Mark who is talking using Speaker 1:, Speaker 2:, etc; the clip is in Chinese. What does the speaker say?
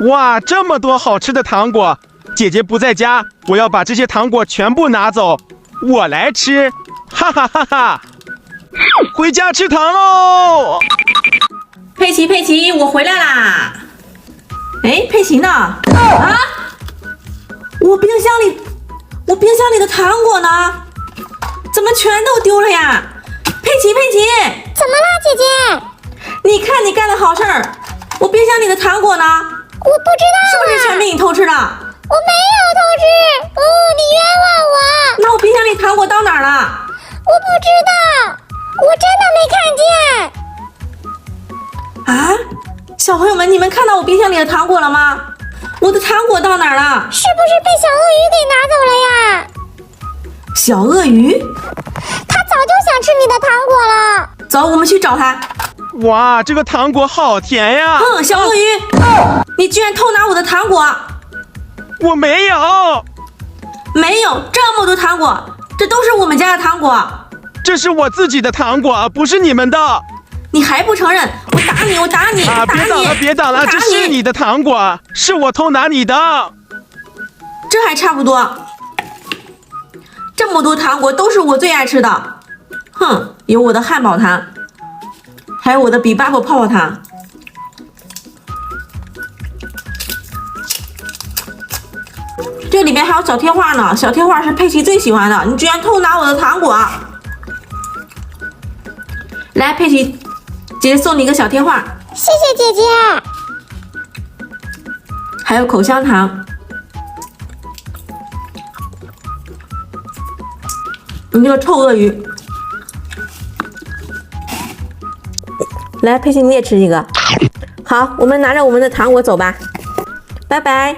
Speaker 1: 哇，这么多好吃的糖果！姐姐不在家，我要把这些糖果全部拿走，我来吃，哈哈哈哈！回家吃糖喽！
Speaker 2: 佩奇，佩奇，我回来啦！哎，佩奇呢？啊！我冰箱里的糖果呢？怎么全都丢了呀？佩奇，佩奇，
Speaker 3: 怎么了，姐姐？
Speaker 2: 你看你干的好事儿！我冰箱里的糖果呢？
Speaker 3: 我不知道，
Speaker 2: 是不是全被你偷吃了？
Speaker 3: 我没有偷吃，你冤枉我！
Speaker 2: 那我冰箱里糖果到哪儿了？
Speaker 3: 我不知道，我真的没看见。
Speaker 2: 啊，小朋友们，你们看到我冰箱里的糖果了吗？我的糖果到哪儿了？
Speaker 3: 是不是被小鳄鱼给拿走了呀？
Speaker 2: 小鳄鱼？
Speaker 3: 它早就想吃你的糖果了。
Speaker 2: 走，我们去找它。
Speaker 1: 哇，这个糖果好甜呀！
Speaker 2: 哼，小鳄鱼，你居然偷拿我的糖果！
Speaker 1: 我没有，
Speaker 2: 没有这么多糖果，这都是我们家的糖果。
Speaker 1: 这是我自己的糖果，不是你们的。
Speaker 2: 你还不承认？我打你！我打你！
Speaker 1: 啊！别挡了，别挡了，这是你的糖果，是我偷拿你的。
Speaker 2: 这还差不多。这么多糖果都是我最爱吃的。哼，有我的汉堡糖，还有我的比巴卜泡泡糖。这里面还有小贴画呢，小贴画是佩奇最喜欢的。你居然偷拿我的糖果！来，佩奇，姐姐送你一个小贴画。
Speaker 3: 谢谢姐姐。
Speaker 2: 还有口香糖。你这个臭鳄鱼。来，佩奇你也吃一个。好，我们拿着我们的糖果走吧。拜拜。